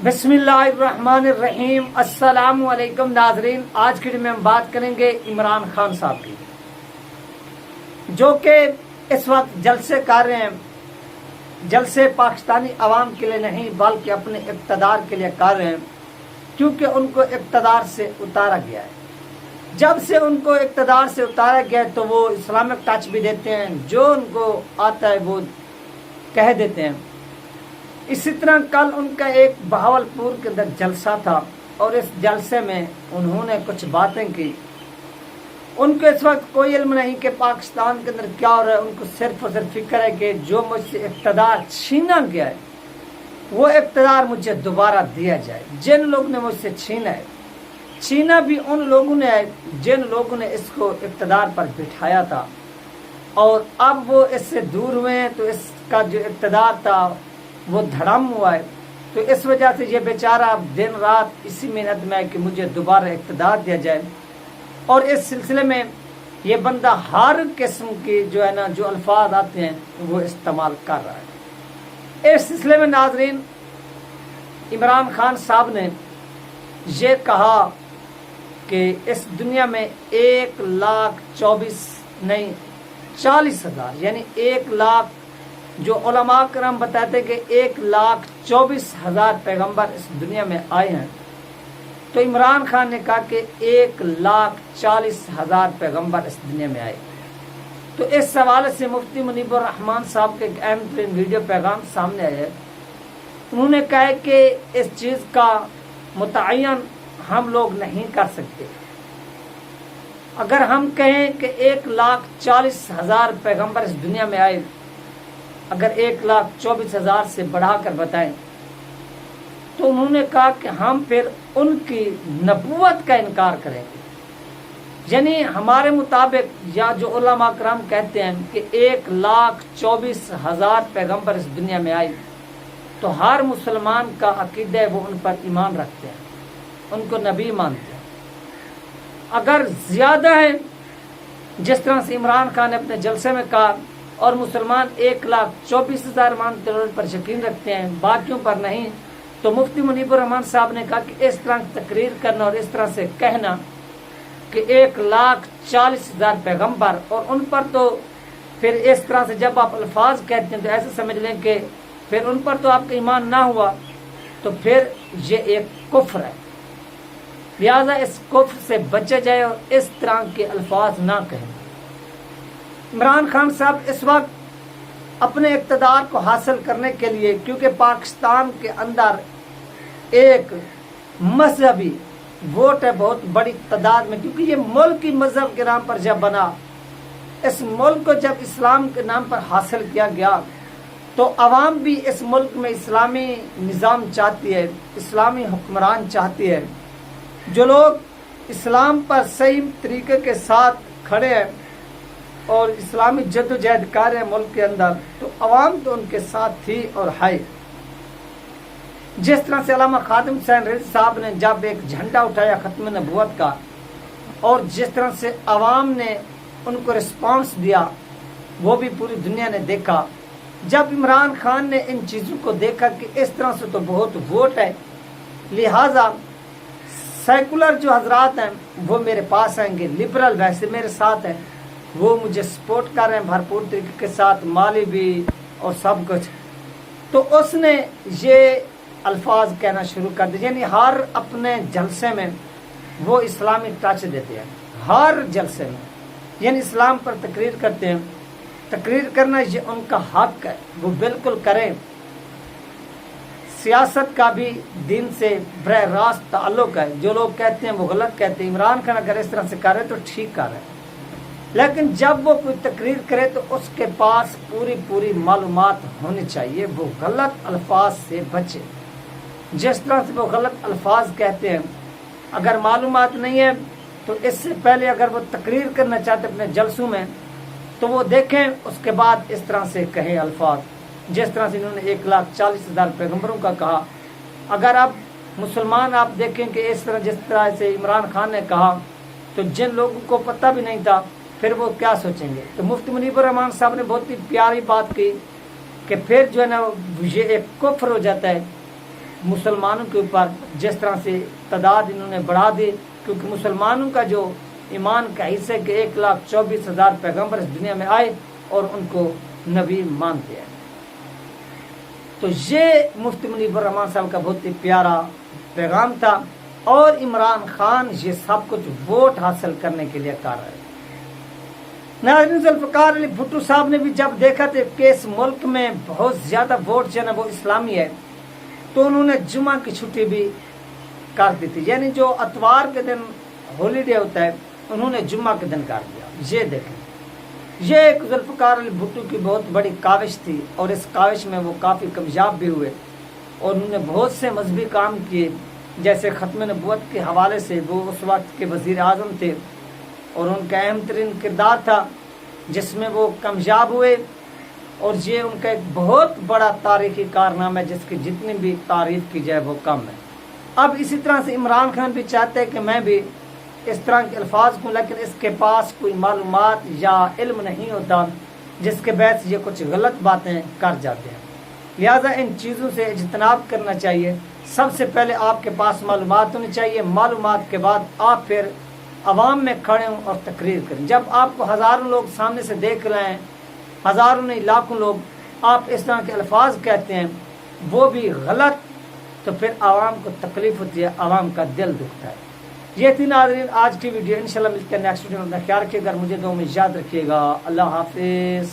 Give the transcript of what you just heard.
बिस्मिल्लाहिर्रहमानिर्रहीम। अस्सलाम वालेकुम नाजरीन। आज की वीडियो में हम बात करेंगे इमरान खान साहब की, जो कि इस वक्त जलसे कर रहे हैं। जलसे पाकिस्तानी अवाम के लिए नहीं बल्कि अपने इक़्तिदार के लिए कर रहे हैं, क्योंकि उनको इक़्तिदार से उतारा गया है। जब से उनको इक़्तिदार से उतारा गया है तो वो इस्लामिक टच भी देते हैं, जो उनको आता है वो कह देते हैं। इसी तरह कल उनका एक बहावलपुर के अंदर जलसा था और इस जलसे में उन्होंने कुछ बातें की। उनको इस वक्त कोई इल्म नहीं कि पाकिस्तान के अंदर क्या हो रहा है। उनको सिर्फ और सिर्फ फिक्र है कि जो मुझसे इक़्तिदार छीना गया है वो इक़्तिदार मुझे दोबारा दिया जाए। जिन लोगों ने मुझसे छीना है, छीना भी उन लोगों ने है जिन लोगों ने इसको इक़्तिदार पर बिठाया था, और अब वो इससे दूर हुए हैं तो इसका जो इक़्तिदार था वो धड़म हुआ है। तो इस वजह से ये बेचारा दिन रात इसी मेहनत में है कि मुझे दोबारा इक़्तिदार दिया जाए, और इस सिलसिले में ये बंदा हर किस्म की जो है ना जो अल्फाज आते हैं वो इस्तेमाल कर रहा है। इस सिलसिले में नाजरीन, इमरान खान साहब ने ये कहा कि इस दुनिया में 1,40,000 यानी 1 लाख, जो उलमा करम बताते कि 1,24,000 पैगंबर इस दुनिया में आए हैं, तो इमरान खान ने कहा कि 1,40,000 पैगंबर इस दुनिया में आए। तो इस सवाल से मुफ्ती मुनीबुर रहमान साहब के एक अहम तरीन वीडियो पैगाम सामने आया है। उन्होंने कहा है कि इस चीज़ का मुतय्यन हम लोग नहीं कर सकते। अगर हम कहें कि 1,40,000 पैगंबर इस दुनिया में आए, अगर 1,24,000 से बढ़ाकर बताएं, तो उन्होंने कहा कि हम फिर उनकी नबूवत का इनकार करेंगे। यानी हमारे मुताबिक, या जो उलमा करम कहते हैं कि 1,24,000 पैगंबर इस दुनिया में आए, तो हर मुसलमान का अकीदा है वो उन पर ईमान रखते हैं, उनको नबी मानते हैं। अगर ज़्यादा है, जिस तरह से इमरान खान ने अपने जलसे में कहा, और मुसलमान 1,24,000 मानते हैं, उन पर यकीन रखते हैं, बाकियों पर नहीं, तो मुफ्ती मुनीबुर रहमान साहब ने कहा कि इस तरह तकरीर करना और इस तरह से कहना कि 1,40,000 पैगंबर, और उन पर तो फिर इस तरह से जब आप अल्फाज कहते हैं तो ऐसे समझ लें कि फिर उन पर तो आपका ईमान ना हुआ, तो फिर ये एक कुफ्र है। लिहाजा इस कुफ्र से बचा जाए और इस तरह के अल्फाज ना कहें। इमरान खान साहब इस वक्त अपने इक़्तिदार को हासिल करने के लिए, क्योंकि पाकिस्तान के अंदर एक मजहबी वोट है बहुत बड़ी तादाद में, क्योंकि ये मुल्क की मजहब के नाम पर जब बना, इस मुल्क को जब इस्लाम के नाम पर हासिल किया गया, तो अवाम भी इस मुल्क में इस्लामी निज़ाम चाहती है, इस्लामी हुक्मरान चाहती है। जो लोग इस्लाम पर सही तरीके के साथ खड़े हैं और इस्लामी जद्दोजहद कर रहे हैं मुल्क के अंदर, तो अवाम तो उनके साथ थी और है। जिस तरह से अल्लामा खादिम हुसैन रिज़वी साहब ने जब एक झंडा उठाया खत्म नबूवत का, और जिस तरह से अवाम ने उनको रिस्पांस दिया, वो भी पूरी दुनिया ने देखा। जब इमरान खान ने इन चीज़ों को देखा कि इस तरह से तो बहुत वोट है, लिहाजा सेकुलर जो हजरात हैं वो मेरे पास आएंगे, लिबरल वैसे मेरे साथ हैं, वो मुझे सपोर्ट कर रहे हैं भरपूर तरीके के साथ, माली भी और सब कुछ। तो उसने ये अल्फाज कहना शुरू कर दिए। यानी हर अपने जलसे में वो इस्लामिक टच देते हैं, हर जलसे में, यानी इस्लाम पर तकरीर करते हैं। तकरीर करना ये उनका हक है, वो बिल्कुल करें। सियासत का भी दीन से बरह रास्त ताल्लुक है। जो लोग कहते हैं वो गलत कहते हैं। इमरान खान अगर इस तरह से कर रहे तो ठीक कर रहे हैं, लेकिन जब वो कोई तकरीर करे तो उसके पास पूरी मालूमात होनी चाहिए, वो गलत अल्फाज से बचे। जिस तरह से वो गलत अल्फाज कहते हैं, अगर मालूमात नहीं है तो इससे पहले अगर वो तकरीर करना चाहते अपने जलसों में, तो वो देखें, उसके बाद इस तरह से कहें अल्फाज। जिस तरह से इन्होंने 1,40,000 पैगंबरों का कहा, अगर आप मुसलमान आप देखें कि इस तरह जिस तरह से इमरान खान ने कहा, तो जिन लोगों को पता भी नहीं था फिर वो क्या सोचेंगे। तो मुफ्ती मुनीबुर रहमान साहब ने बहुत ही प्यारी बात की कि फिर जो है ना ये एक कुफ्र हो जाता है مسلمانوں کے اوپر جس طرح سے تعداد انہوں نے بڑھا دی، کیونکہ مسلمانوں کا جو ایمان کا حصہ کہ 1,24,000 پیغمبر اس دنیا میں آئے اور ان کو نبی مانتے ہیں۔ تو یہ مفتی منیب الرحمان صاحب کا بہت ہی پیارا پیغام تھا، اور عمران خان یہ سب کچھ ووٹ حاصل کرنے کے لیے کر رہے ہیں۔ ناظرین، ذوالفقار علی بھٹو صاحب نے بھی جب دیکھا تھا کہ اس ملک میں بہت زیادہ ووٹ جو ہے نا وہ اسلامی ہے، تو انہوں نے جمعہ کی چھٹی بھی کر دی تھی، یعنی جو اتوار کے دن ہالیڈے ہوتا ہے انہوں نے جمعہ کے دن کر دیا۔ یہ دیکھیں، یہ ایک ذوالفقار علی بھٹو کی بہت بڑی کاوش تھی، اور اس کاوش میں وہ کافی کامیاب بھی ہوئے، اور انہوں نے بہت سے مذہبی کام کیے، جیسے ختم نبوت کے حوالے سے وہ اس وقت کے وزیر اعظم تھے، اور ان کا اہم ترین کردار تھا جس میں وہ کامیاب ہوئے، اور یہ ان کا ایک بہت بڑا تاریخی کارنامہ ہے جس کی جتنی بھی تعریف کی جائے وہ کم ہے۔ اب اسی طرح سے عمران خان بھی چاہتے ہیں کہ میں بھی اس طرح کے الفاظ کو، لیکن اس کے پاس کوئی معلومات یا علم نہیں ہوتا، جس کے باعث یہ کچھ غلط باتیں کر جاتے ہیں، لہٰذا ان چیزوں سے اجتناب کرنا چاہیے۔ سب سے پہلے آپ کے پاس معلومات ہونی چاہیے، معلومات کے بعد آپ پھر عوام میں کھڑے ہوں اور تقریر کریں۔ جب آپ کو ہزاروں لوگ سامنے سے دیکھ رہے ہیں، ہزاروں نہیں لاکھوں لوگ، آپ اس طرح کے الفاظ کہتے ہیں وہ بھی غلط، تو پھر عوام کو تکلیف ہوتی ہے، عوام کا دل دکھتا ہے۔ یہ تھی ناظرین آج کی ویڈیو، انشاءاللہ ملتے ہیں نیکسٹ ویڈیو میں۔ اپنا خیال رکھیے گا، مجھے دعاؤں میں یاد رکھیے گا۔ اللہ حافظ۔